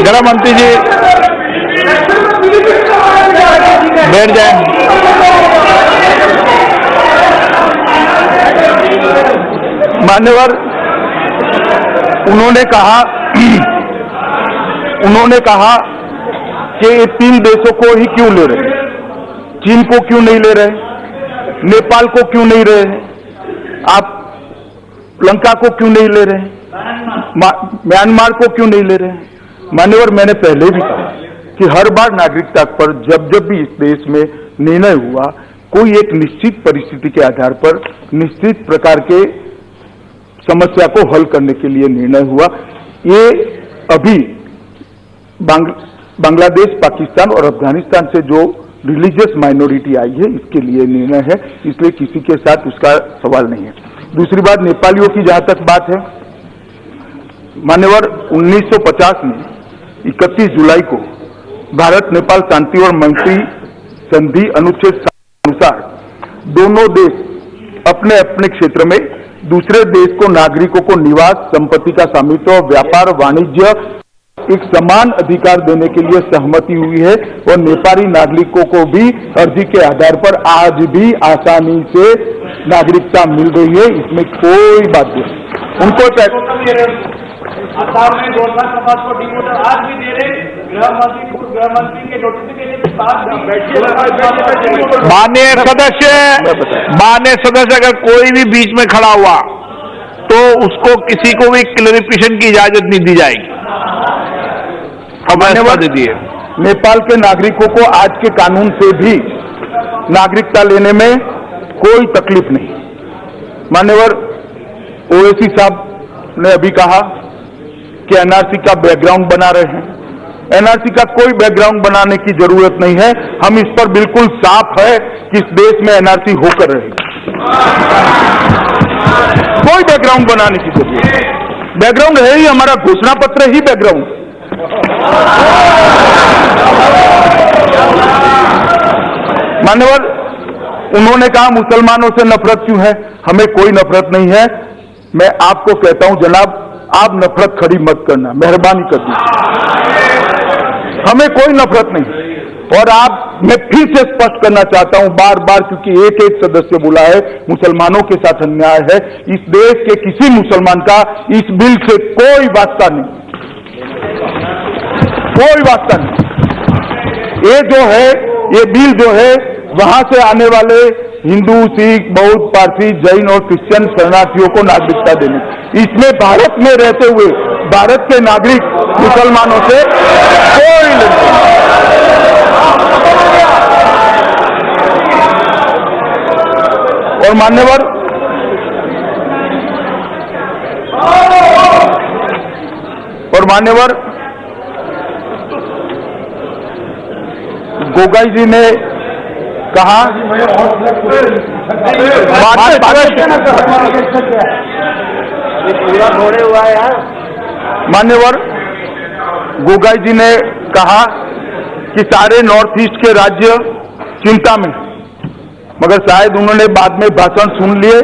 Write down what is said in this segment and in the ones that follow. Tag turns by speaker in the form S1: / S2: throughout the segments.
S1: गृह मंत्री जी बैठ जाए। मान्यवर, उन्होंने कहा कि ये 3 देशों को ही क्यों ले रहे, चीन को क्यों नहीं ले रहे, नेपाल को क्यों नहीं रहे, आप लंका को क्यों नहीं ले रहे, म्यांमार को क्यों नहीं ले रहे। मान्यवर, मैंने पहले भी कहा कि हर बार नागरिकता पर जब भी इस देश में निर्णय हुआ, कोई एक निश्चित परिस्थिति के आधार पर निश्चित प्रकार के समस्या को हल करने के लिए निर्णय हुआ। ये अभी बांग्लादेश, पाकिस्तान और अफगानिस्तान से जो रिलीजियस माइनॉरिटी आई है, इसके लिए निर्णय है, इसलिए किसी के साथ उसका सवाल नहीं है। दूसरी बात, नेपालियों की जहां तक बात है, मान्यवर, 1950 में 31 जुलाई को भारत नेपाल शांति और मैत्री संधि अनुच्छेद 7 के अनुसार दोनों देश अपने अपने क्षेत्र में दूसरे देश को नागरिकों को निवास, संपत्ति का स्वामित्व, व्यापार, वाणिज्य एक समान अधिकार देने के लिए सहमति हुई है और नेपाली नागरिकों को भी अर्जी के आधार पर आज भी आसानी से नागरिकता मिल रही है। इसमें कोई बात नहीं। उनको
S2: असम में गोरखा समाज को डिमोटर आज भी दे रहे, गृह मंत्री के नोटिफिकेशन के बाद
S1: माननीय सदस्य अगर कोई भी बीच में खड़ा हुआ तो उसको किसी को भी क्लेरिफिकेशन की इजाजत नहीं दी जाएगी। नेपाल के नागरिकों को आज के कानून से भी नागरिकता लेने में कोई तकलीफ नहीं। मान्यवर, ओवैसी साहब ने अभी कहा कि एनआरसी का बैकग्राउंड बना रहे हैं। एनआरसी का कोई बैकग्राउंड बनाने की जरूरत नहीं है। हम इस पर बिल्कुल साफ है कि इस देश में एनआरसी होकर रहेगी। कोई बैकग्राउंड बनाने की जरूरत नहीं। बैकग्राउंड है ही हमारा घोषणा पत्र ही बैकग्राउंड। मान्यवर, उन्होंने कहा मुसलमानों से नफरत क्यों है। हमें कोई नफरत नहीं है। मैं आपको कहता हूं जनाब, आप नफरत खड़ी मत करना, मेहरबानी कर दीजिए। हमें कोई नफरत नहीं। और मैं फिर से स्पष्ट करना चाहता हूं बार बार, क्योंकि एक सदस्य बोला है मुसलमानों के साथ अन्याय है। इस देश के किसी मुसलमान का इस बिल से कोई वास्ता नहीं, कोई वास्ता नहीं। ये बिल जो है वहां से आने वाले हिंदू, सिख, बौद्ध, पारसी, जैन और क्रिश्चियन शरणार्थियों को नागरिकता देने, इसमें भारत में रहते हुए भारत के नागरिक मुसलमानों से कोई लेना और मान्यवर गोगाई जी ने कहा, मान्यवर गोगाई जी ने कहा कि सारे नॉर्थ ईस्ट के राज्य चिंता में, मगर शायद उन्होंने बाद में भाषण सुन लिए।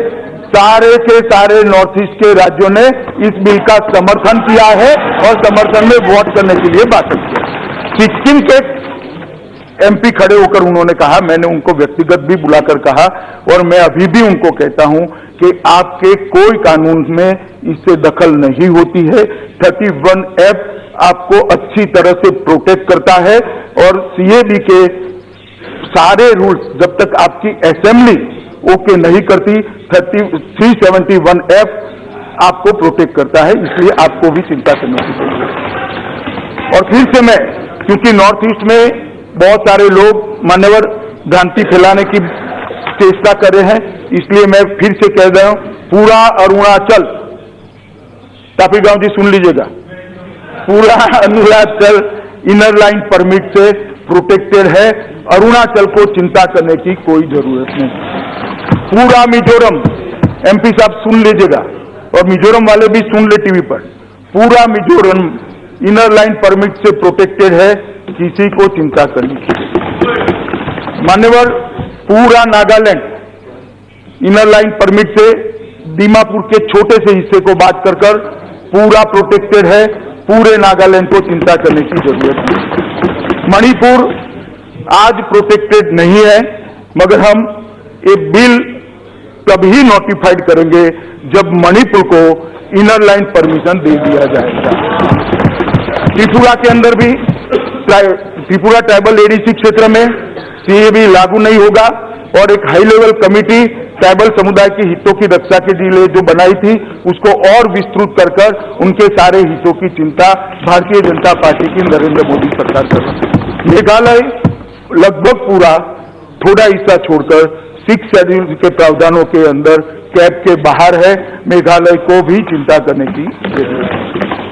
S1: सारे के सारे नॉर्थ ईस्ट के राज्यों ने इस बिल का समर्थन किया है और समर्थन में वोट करने के लिए भाषण किया। सिक्किम के एमपी खड़े होकर उन्होंने कहा, मैंने उनको व्यक्तिगत भी बुलाकर कहा और मैं अभी भी उनको कहता हूं कि आपके कोई कानून में इससे दखल नहीं होती है। 31F आपको अच्छी तरह से प्रोटेक्ट करता है और सीएबी के सारे रूल्स जब तक आपकी असेंबली ओके नहीं करती, 371F आपको प्रोटेक्ट करता है। इसलिए आपको भी चिंता करने की जरूरत है। और फिर से मैं, क्योंकि नॉर्थ ईस्ट में बहुत सारे लोग मान्यवर भ्रांति फैलाने की चेष्टा कर रहे हैं, इसलिए मैं फिर से कह रहा हूं, पूरा अरुणाचल, टापीगांव जी सुन लीजिएगा, पूरा अरुणाचल इनर लाइन परमिट से प्रोटेक्टेड है। अरुणाचल को चिंता करने की कोई जरूरत नहीं। पूरा मिजोरम, एमपी साहब सुन लीजिएगा और मिजोरम वाले भी सुन ले टीवी पर, पूरा मिजोरम इनर लाइन परमिट से प्रोटेक्टेड है, किसी को चिंता करनी चाहिए। मान्यवर पूरा नागालैंड इनर लाइन परमिट से दीमापुर के छोटे से हिस्से को बात कर पूरा प्रोटेक्टेड है, पूरे नागालैंड को चिंता करने की जरूरत है। मणिपुर आज प्रोटेक्टेड नहीं है, मगर हम ये बिल तभी नोटिफाइड करेंगे जब मणिपुर को इनर लाइन परमिशन दे दिया जाएगा। त्रिपुरा के अंदर भी त्रिपुरा ट्राइबल एडीसी क्षेत्र में सीए भी लागू नहीं होगा और एक हाई लेवल कमेटी ट्राइबल समुदाय के हितों की रक्षा के लिए जो बनाई थी उसको और विस्तृत कर उनके सारे हितों की चिंता भारतीय जनता पार्टी की नरेंद्र मोदी सरकार कर रही है। मेघालय लगभग पूरा थोड़ा हिस्सा छोड़कर 6 शेड्यूल के प्रावधानों के अंदर कैब के बाहर है। मेघालय को भी चिंता करने की जरूरत है।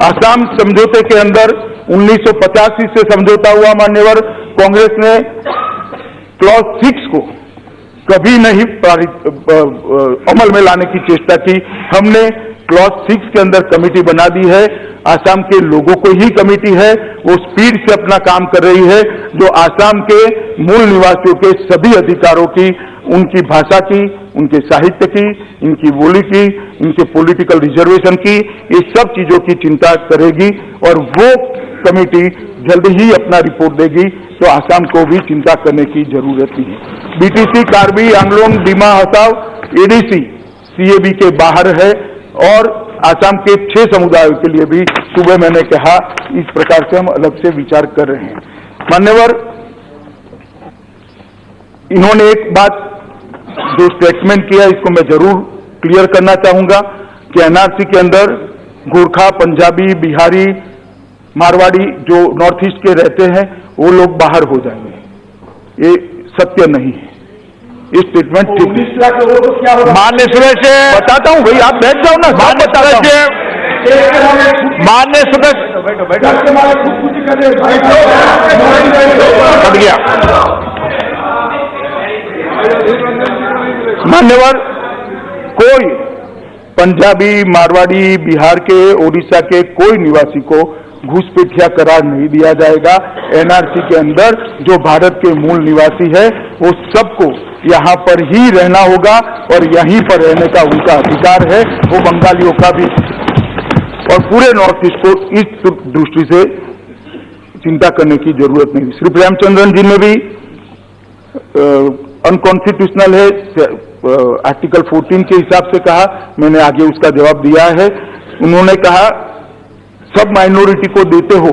S1: आसाम समझौते के अंदर 1985 से समझौता हुआ, मान्यवर कांग्रेस ने क्लॉज 6 को कभी नहीं अमल में लाने की चेष्टा की। हमने क्लॉज 6 के अंदर कमेटी बना दी है। आसाम के लोगों को ही कमेटी है, वो स्पीड से अपना काम कर रही है, जो आसाम के मूल निवासियों के सभी अधिकारों की, उनकी भाषा की, उनके साहित्य की, इनकी बोली की, इनके पॉलिटिकल रिजर्वेशन की, ये सब चीजों की चिंता करेगी और वो कमेटी जल्द ही अपना रिपोर्ट देगी, तो आसाम को भी चिंता करने की जरूरत नहीं है। BTC, Karbi Anglong, Dima Hasao, ADC CAB के बाहर है और आसाम के 6 समुदायों के लिए भी सुबह मैंने कहा इस प्रकार से हम अलग से विचार कर रहे हैं। मान्यवर, इन्होंने एक बात जो स्टेटमेंट किया इसको मैं जरूर क्लियर करना चाहूंगा कि एनआरसी के अंदर गोरखा, पंजाबी, बिहारी, मारवाड़ी जो नॉर्थ ईस्ट के रहते हैं वो लोग बाहर हो जाएंगे। ये सत्य नहीं है, ये स्टेटमेंट ठीक है।
S3: मान्य सदस्य
S1: बताता हूं भाई, आप बैठ जाओ ना।
S3: मान्य सदस्य मान्य सदस्य कट गया।
S1: मान्यवर, कोई पंजाबी, मारवाड़ी, बिहार के, ओडिशा के कोई निवासी को घुसपैठिया करार नहीं दिया जाएगा। एनआरसी के अंदर जो भारत के मूल निवासी है वो सबको यहाँ पर ही रहना होगा और यहीं पर रहने का उनका अधिकार है। वो बंगालियों का भी और पूरे नॉर्थ ईस्ट को इस दृष्टि से चिंता करने की जरूरत नहीं। श्री प्रेमचंद्रन जी ने भी अनकॉन्स्टिट्यूशनल है आर्टिकल 14 के हिसाब से कहा, मैंने आगे उसका जवाब दिया है। उन्होंने कहा सब माइनॉरिटी को देते हो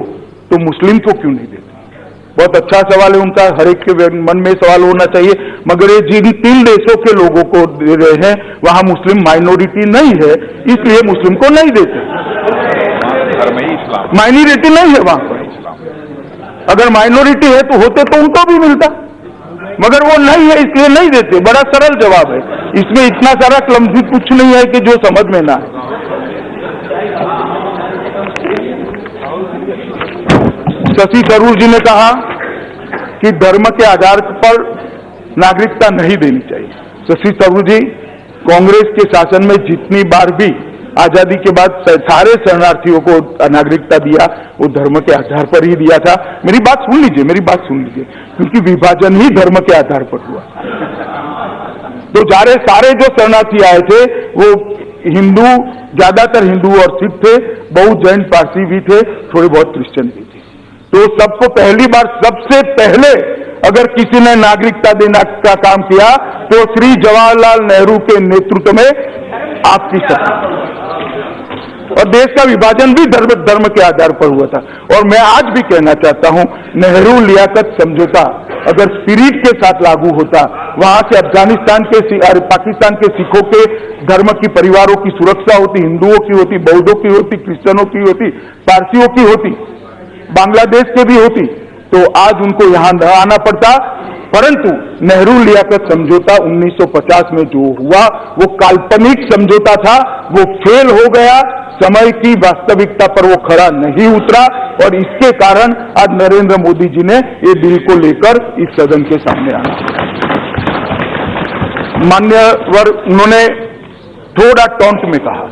S1: तो मुस्लिम को क्यों नहीं देते। बहुत अच्छा सवाल है उनका, हर एक के मन में सवाल होना चाहिए, मगर ये जिन 3 देशों के लोगों को दे रहे हैं वहां मुस्लिम माइनॉरिटी नहीं है, इसलिए मुस्लिम को नहीं देते। माइनॉरिटी नहीं है वहां पर, अगर माइनॉरिटी है तो होते तो उनको भी मिलता, मगर वो नहीं है इसलिए नहीं देते। बड़ा सरल जवाब है, इसमें इतना सारा क्लमजी कुछ नहीं है कि जो समझ में ना है। शशि थरूर जी ने कहा कि धर्म के आधार पर नागरिकता नहीं देनी चाहिए। शशि थरूर जी, कांग्रेस के शासन में जितनी बार भी आजादी के बाद सारे शरणार्थियों को नागरिकता दिया वो धर्म के आधार पर ही दिया था। मेरी बात सुन लीजिए, क्योंकि विभाजन ही धर्म के आधार पर हुआ। तो सारे जो शरणार्थी आए थे वो हिंदू, ज्यादातर हिंदू और सिख थे, बहुत जैन, पारसी भी थे, थोड़े बहुत क्रिश्चियन भी थे। तो सबको पहली बार, सबसे पहले अगर किसी ने नागरिकता देने का काम किया तो श्री जवाहरलाल नेहरू के नेतृत्व में आपकी सरकार, और देश का विभाजन भी धर्म के आधार पर हुआ था। और मैं आज भी कहना चाहता हूं, नेहरू लियाकत समझौता अगर स्पिरिट के साथ लागू होता, वहां से अफगानिस्तान के, पाकिस्तान के सिखों के धर्म की परिवारों की सुरक्षा होती, हिंदुओं की होती, बौद्धों की होती, क्रिश्चियनों की होती, पारसियों की होती, बांग्लादेश के भी होती, तो आज उनको यहां न आना पड़ता। परंतु नेहरू लियाकत समझौता 1950 में जो हुआ वो काल्पनिक समझौता था, वो फेल हो गया, समय की वास्तविकता पर वो खरा नहीं उतरा और इसके कारण आज नरेंद्र मोदी जी ने ये बिल को लेकर इस सदन के सामने आना। मान्यवर, उन्होंने थोड़ा टॉन्ट में कहा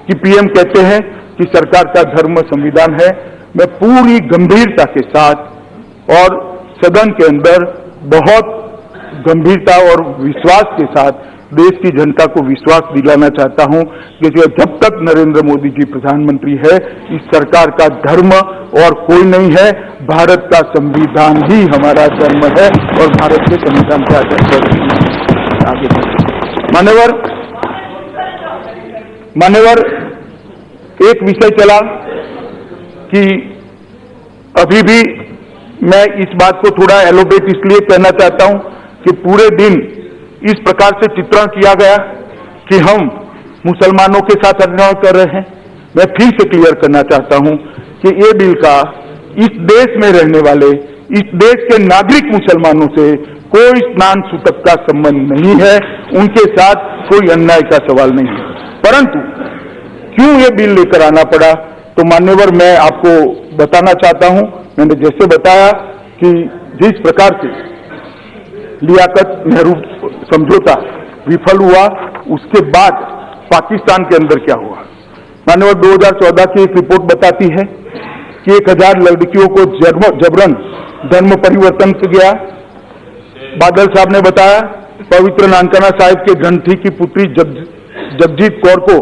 S1: कि पीएम कहते हैं कि सरकार का धर्म संविधान है। मैं पूरी गंभीरता के साथ और सदन के अंदर बहुत गंभीरता और विश्वास के साथ देश की जनता को विश्वास दिलाना चाहता हूं कि जब तक नरेंद्र मोदी जी प्रधानमंत्री है, इस सरकार का धर्म और कोई नहीं है। भारत का संविधान ही हमारा धर्म है और भारत के संविधान के आधार पर आगे बढ़े। मान्यवर, एक विषय चला कि अभी भी मैं इस बात को थोड़ा एलोबेट इसलिए कहना चाहता हूं कि पूरे दिन इस प्रकार से चित्रण किया गया कि हम मुसलमानों के साथ अन्याय कर रहे हैं। मैं फिर से क्लियर करना चाहता हूं कि ये बिल का इस देश में रहने वाले, इस देश के नागरिक मुसलमानों से कोई स्नान सूतक का संबंध नहीं है, उनके साथ कोई अन्याय का सवाल नहीं है। परंतु क्यों ये बिल लेकर आना पड़ा, तो मान्यवर मैं आपको बताना चाहता हूं। मैंने जैसे बताया कि जिस प्रकार से लियाकत नेहरू समझौता विफल हुआ, उसके बाद पाकिस्तान के अंदर क्या हुआ। मान्यवर 2014 की एक रिपोर्ट बताती है कि 1000 लड़कियों को जबरन धर्म परिवर्तन किया गया। बादल साहब ने बताया पवित्र नानकाना साहिब के ग्रंथी की पुत्री जगजीत कौर को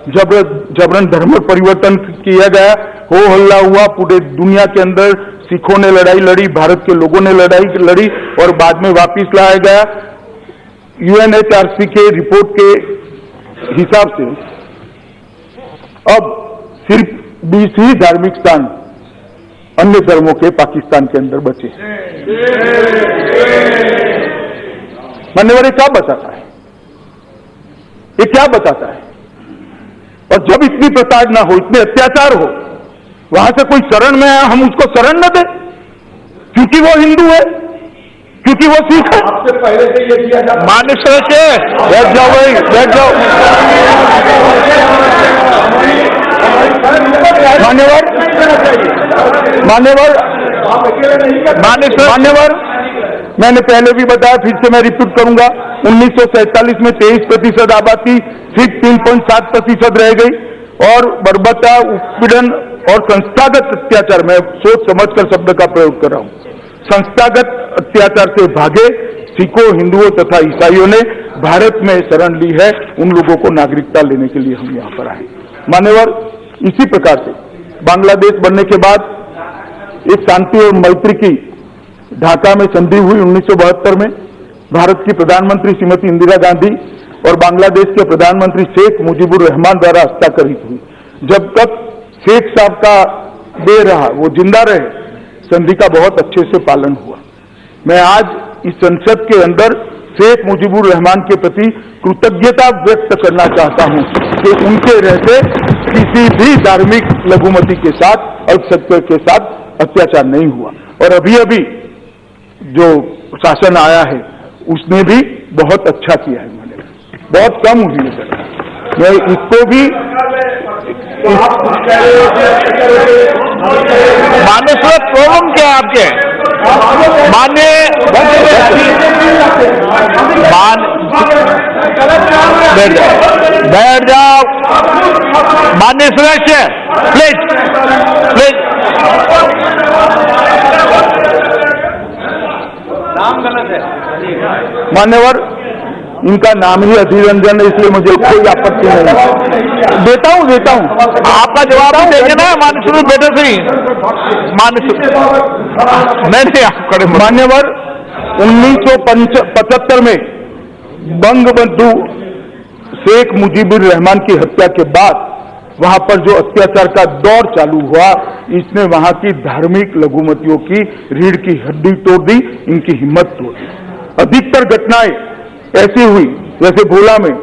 S1: जबरन धर्म परिवर्तन किया गया। हो हल्ला हुआ पूरे दुनिया के अंदर, सिखों ने लड़ाई लड़ी, भारत के लोगों ने लड़ाई लड़ी और बाद में वापिस लाया गया। UNHRC के रिपोर्ट के हिसाब से अब सिर्फ 20 ही धार्मिक स्थान अन्य धर्मों के पाकिस्तान के अंदर बचे। मान्यवर, ये क्या बताता है? ये क्या बताता है? और जब इतनी प्रताड़ना हो, इतने अत्याचार हो, वहां से कोई शरण में आया, हम उसको शरण न दें क्योंकि वो हिंदू है, क्योंकि वो सिख है।
S2: आपसे पहले से ये किया जाता।
S3: मान्य सदस्य
S1: बैठ जाओ भाई, बैठ जाओ। मान्यवर, मैंने पहले भी बताया, फिर से मैं रिपीट करूंगा। 1947 में 23% आबादी, सिर्फ 3.7% रह गई और बर्बरता, उत्पीड़न और संस्थागत अत्याचार, मैं सोच समझकर शब्द का प्रयोग कर रहा हूं, संस्थागत अत्याचार से भागे सिखों, हिंदुओं तथा ईसाइयों ने भारत में शरण ली है। उन लोगों को नागरिकता लेने के लिए हम यहां पर आए। मान्यवर, इसी प्रकार से बांग्लादेश बनने के बाद एक शांति और मैत्री की ढाका में संधि हुई 1972 में। भारत की प्रधानमंत्री श्रीमती इंदिरा गांधी और बांग्लादेश के प्रधानमंत्री शेख मुजीबुर रहमान द्वारा हस्ताक्षरित हुई। जब तक शेख साहब का देह रहा, वो जिंदा रहे, संधि का बहुत अच्छे से पालन हुआ। मैं आज इस संसद के अंदर शेख मुजीबुर रहमान के प्रति कृतज्ञता व्यक्त करना चाहता हूं कि उनके रहते किसी भी धार्मिक लघुमती के साथ, अल्पसंख्यक के साथ अत्याचार नहीं हुआ। और अभी अभी जो शासन आया है उसने भी बहुत अच्छा किया है। मैंने बहुत कम हुई है सर, मैं इसको भी
S3: मान्य सर, प्रॉब्लम क्या है आपके? मान्य बैठ जाओ। मान्य सदस्य प्लीज प्लीज।
S2: नाम गलत है
S1: मान्यवर, इनका नाम ही अधीर रंजन है, इसलिए मुझे कोई आपत्ति नहीं। देता हूं
S3: आपका जवाब हम देंगे ना मान्य सदस्य, बेटे से ही मान्य नहीं आप खड़े।
S1: मान्यवर, 1975 में बंगबंधु शेख मुजीबुर रहमान की हत्या के बाद वहां पर जो अत्याचार का दौर चालू हुआ, इसने वहां की धार्मिक लघुमतियों की रीढ़ की हड्डी तोड़ दी, इनकी हिम्मत तोड़ दी। अधिकतर घटनाएं ऐसी हुई जैसे भोला में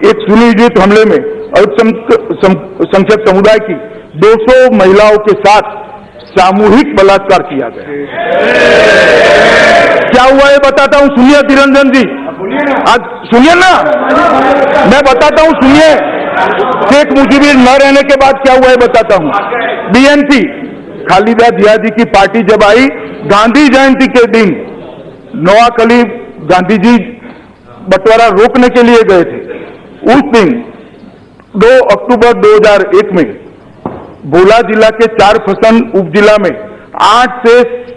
S1: एक सुनियोजित हमले में अल्पसंख्यक समुदाय की 200 महिलाओं के साथ सामूहिक बलात्कार किया गया। क्या हुआ ये बताता हूं, सुनिए तिरंजन जी, आज सुनिए ना, मैं बताता हूं, सुनिए। शेख मुजीबुर न रहने के बाद क्या हुआ है बताता हूं। BNP खालिदा जिया जी की पार्टी जब आई, गांधी जयंती के दिन नवाक अली गांधी जी बंटवारा रोकने के लिए गए थे। उस दिन 2 अक्टूबर 2001 में भोला जिला के 4 फसन उपजिला में 8 से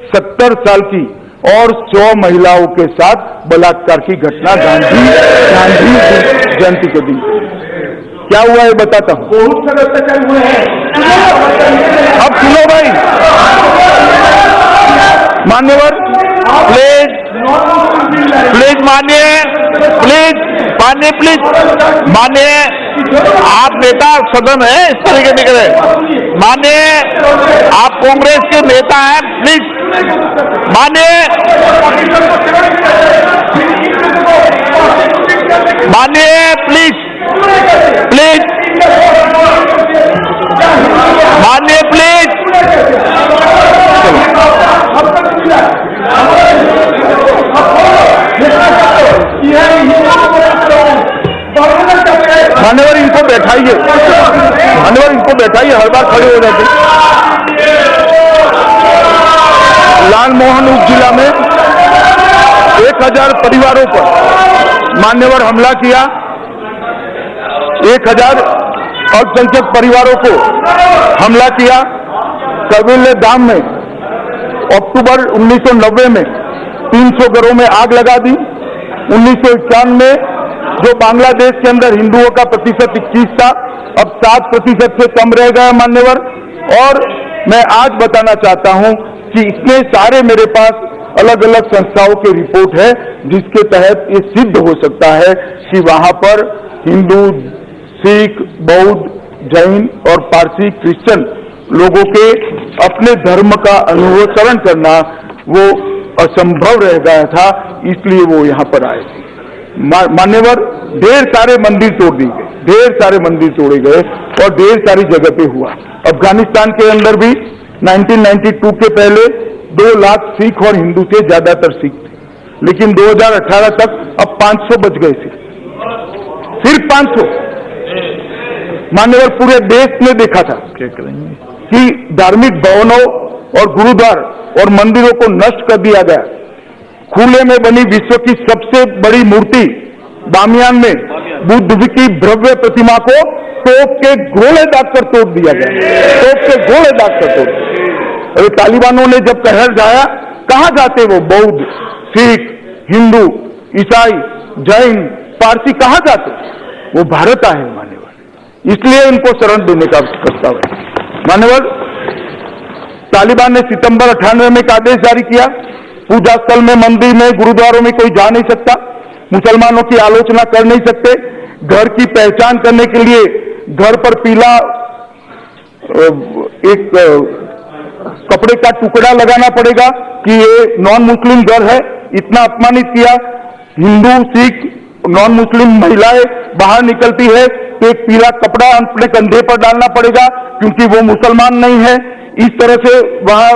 S1: 70 साल की और 100 महिलाओं के साथ बलात्कार की घटना गांधी जयंती के दिन। क्या हुआ है बताता हूं।
S2: बहुत सारे अत्याचार हुए हैं।
S1: अब सुनो भाई, मान्यवर
S3: प्लीज मानिए, प्लीज मानिए, आप नेता सदन है, इस तरीके निकले। मानिए, आप कांग्रेस के नेता हैं, प्लीज मानिए, प्लीज मानिए, प्लीज।
S1: मान्यवर इनको बैठाइए, हर बार खड़े हो जाते। लालमोहन उप जिला में 1000 परिवारों पर मान्यवर हमला किया। 1000 अल्पसंख्यक परिवारों को हमला किया। कबीले धाम में अक्टूबर 1990 में 300 घरों में आग लगा दी। 1991 में जो बांग्लादेश के अंदर हिंदुओं का प्रतिशत 21 था, अब 7% से कम रह गया मान्यवर। और मैं आज बताना चाहता हूं कि इतने सारे मेरे पास अलग अलग संस्थाओं की रिपोर्ट है जिसके तहत ये सिद्ध हो सकता है कि वहां पर हिंदू, सिख, बौद्ध, जैन और पारसी क्रिश्चियन लोगों के अपने धर्म का अनुसरण करना वो असंभव रह गया था, इसलिए वो यहाँ पर आए थे। मान्यवर ढेर सारे मंदिर तोड़ दिए गए, ढेर सारे मंदिर तोड़े गए और ढेर सारी जगह पे हुआ। अफगानिस्तान के अंदर भी 1992 के पहले 2 लाख सिख और हिंदू थे, ज्यादातर सिख थे, लेकिन 2018 तक अब 500 बच गए थे, सिर्फ 500। मान्यवर पूरे देश ने देखा था कि धार्मिक भवनों और गुरुद्वार और मंदिरों को नष्ट कर दिया गया। खुले में बनी विश्व की सबसे बड़ी मूर्ति बामियान में बुद्ध की भव्य प्रतिमा को तोप के गोले दागकर तोड़ दिया गया, तोप के गोले दागकर तोड़ दिया। अरे तालिबानों ने जब कहर जाया, कहां जाते वो बौद्ध, सिख, हिंदू, ईसाई, जैन, पारसी कहां जाते? वो भारत आए मान्यवर, इसलिए इनको शरण देने का प्रस्ताव है। मान्यवर तालिबान ने सितंबर 98 में एक आदेश जारी किया, पूजा स्थल में, मंदिर में, गुरुद्वारों में कोई जा नहीं सकता, मुसलमानों की आलोचना कर नहीं सकते। घर की पहचान करने के लिए घर पर पीला एक कपड़े का टुकड़ा लगाना पड़ेगा कि ये नॉन मुस्लिम घर है। इतना अपमानित किया। हिंदू, सिख, नॉन मुस्लिम महिलाएं बाहर निकलती है तो एक पीला कपड़ा अपने कंधे पर डालना पड़ेगा क्योंकि वो मुसलमान नहीं है। इस तरह से वहां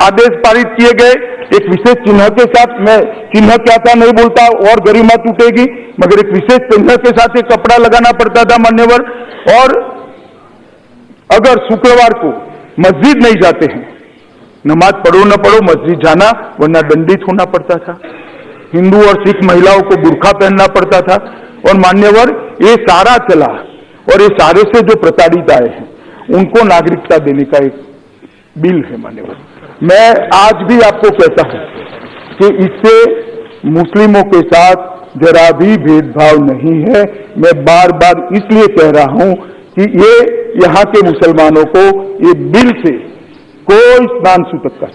S1: आदेश पारित किए गए एक विशेष चिन्ह के साथ। मैं चिन्ह क्या था नहीं बोलता और गरिमा टूटेगी, मगर एक विशेष चिन्ह के साथ एक कपड़ा लगाना पड़ता था मान्यवर। और अगर शुक्रवार को मस्जिद नहीं जाते हैं, नमाज पढ़ो न पढ़ो मस्जिद जाना, वरना दंडित होना पड़ता था। हिंदू और सिख महिलाओं को बुर्खा पहनना पड़ता था। और मान्यवर ये सारा चला और ये सारे से जो प्रताड़ित आए हैं उनको नागरिकता देने का एक बिल है मान्यवर। मैं आज भी आपको कहता हूं कि इससे मुस्लिमों के साथ जरा भी भेदभाव नहीं है। मैं बार बार इसलिए कह रहा हूं कि ये यहाँ के मुसलमानों को ये बिल से कोई स्नान सूतक का,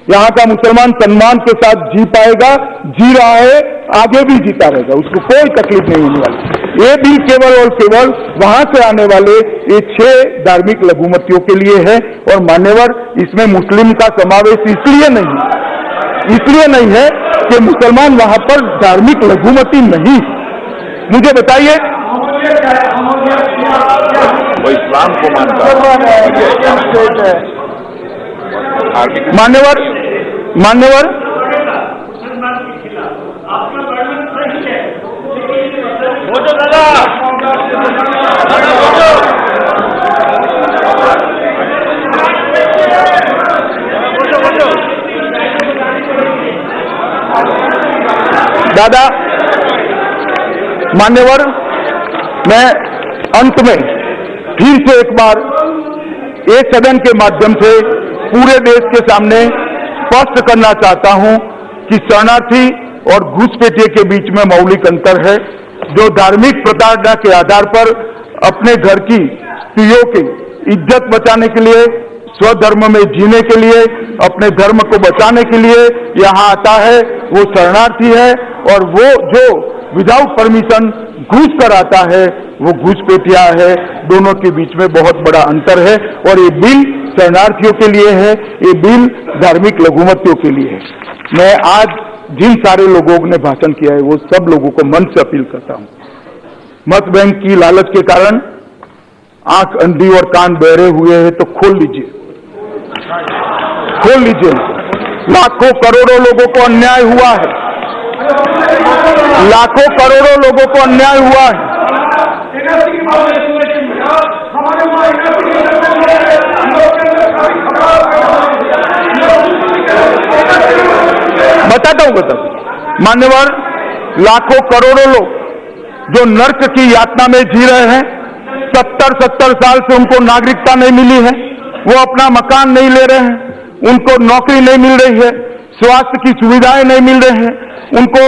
S1: यहाँ का मुसलमान सम्मान के साथ जी पाएगा, जी रहा है, आगे भी जीता रहेगा, उसको कोई तकलीफ नहीं होने वाली। ये बिल केवल और केवल वहां से आने वाले ये 6 धार्मिक लघुमतियों के लिए है। और मान्यवर इसमें मुस्लिम का समावेश इसलिए नहीं है कि मुसलमान वहां पर धार्मिक लघुमती नहीं। मुझे बताइए,
S3: वो इस्लाम को मानता है।
S1: मान्यवर दादा, मान्यवर मैं अंत में फिर से एक बार एक सदन के माध्यम से पूरे देश के सामने स्पष्ट करना चाहता हूं कि शरणार्थी और घुसपैठिए के बीच में मौलिक अंतर है। जो धार्मिक प्रताड़ना के आधार पर अपने घर की स्त्रियों की इज्जत बचाने के लिए, स्वधर्म में जीने के लिए, अपने धर्म को बचाने के लिए यहाँ आता है, वो शरणार्थी है। और वो जो विदाउट परमिशन घुस कर आता है वो घुसपैठिया है। दोनों के बीच में बहुत बड़ा अंतर है और ये बिल शरणार्थियों के लिए है, ये बिल धार्मिक लघुमतियों के लिए है। मैं आज जिन सारे लोगों ने भाषण किया है वो सब लोगों को मन से अपील करता हूं, मत बैंक की लालच के कारण आंख अंधी और कान बहरे हुए हैं तो खोल लीजिए, खोल लीजिए। लाखों करोड़ों लोगों को अन्याय हुआ है, लाखों करोड़ों लोगों को अन्याय हुआ है। बताता हूं। मान्यवर, लाखों करोड़ों लोग जो नर्क की यातना में जी रहे हैं, 70 साल से उनको नागरिकता नहीं मिली है, वो अपना मकान नहीं ले रहे हैं, उनको नौकरी नहीं मिल रही है, स्वास्थ्य की सुविधाएं नहीं मिल रही हैं, उनको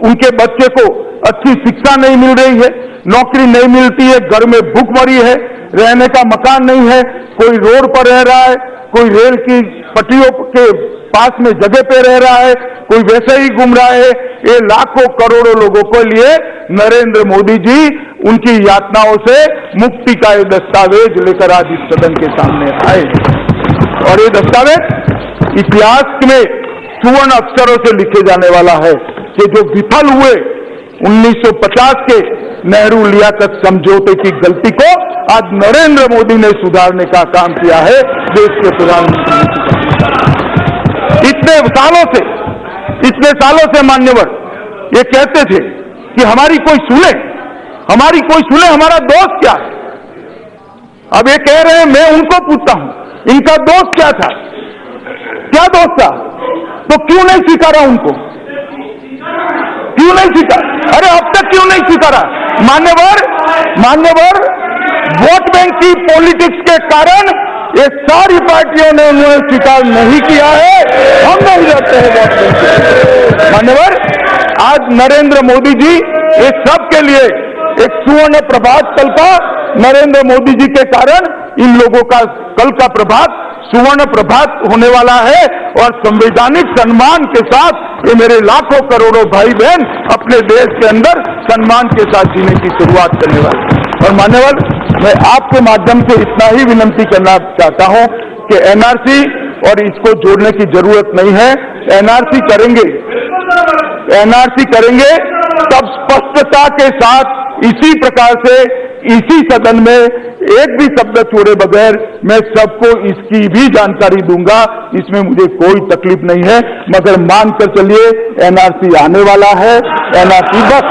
S1: उनके बच्चे को अच्छी शिक्षा नहीं मिल रही है, नौकरी नहीं मिलती है, घर में भूखमरी है, रहने का मकान नहीं है, कोई रोड पर रह रहा है, कोई रेल की पटरियों के पास में जगह पे रह रहा है, कोई वैसे ही घूम रहा है। ये लाखों करोड़ों लोगों के लिए नरेंद्र मोदी जी उनकी यातनाओं से मुक्ति का एक दस्तावेज लेकर आज इस सदन के सामने आए और ये दस्तावेज इतिहास में सुवर्ण अक्षरों से लिखे जाने वाला है कि जो विफल हुए 1950 के नेहरू लियाकत समझौते की गलती को आज नरेंद्र मोदी ने सुधारने का काम किया है। देश के प्रधानमंत्री इतने सालों से मान्यवर ये कहते थे कि हमारी कोई सुने, हमारा दोस्त क्या है। अब ये कह रहे हैं, मैं उनको पूछता हूं, इनका दोस्त क्या था, क्या दोस्त था, तो क्यों नहीं स्वीकारा उनको, क्यों नहीं स्वीकारा? अरे अब तक क्यों नहीं स्वीकारा? मान्यवर, वोट बैंक की पॉलिटिक्स के कारण ये सारी पार्टियों ने उन्हें स्वीकार नहीं किया है। हम नहीं रहते हैं वोट बैंक से। मान्यवर, आज नरेंद्र मोदी जी ये सब के लिए एक सुवर्ण प्रभात कल का नरेंद्र मोदी जी के कारण इन लोगों का कल का प्रभात सुवर्ण प्रभात होने वाला है और संवैधानिक सम्मान के साथ ये मेरे लाखों करोड़ों भाई बहन अपने देश के अंदर सम्मान के साथ जीने की शुरुआत करने वाले। और मान्यवर, मैं आपके माध्यम से इतना ही विनंती करना चाहता हूं कि एनआरसी और इसको जोड़ने की जरूरत नहीं है। एनआरसी करेंगे तब स्पष्टता के साथ इसी प्रकार से इसी सदन में एक भी शब्द छोड़े बगैर मैं सबको इसकी भी जानकारी दूंगा। इसमें मुझे कोई तकलीफ नहीं है, मगर मानकर चलिए एनआरसी आने वाला है, एनआरसी बस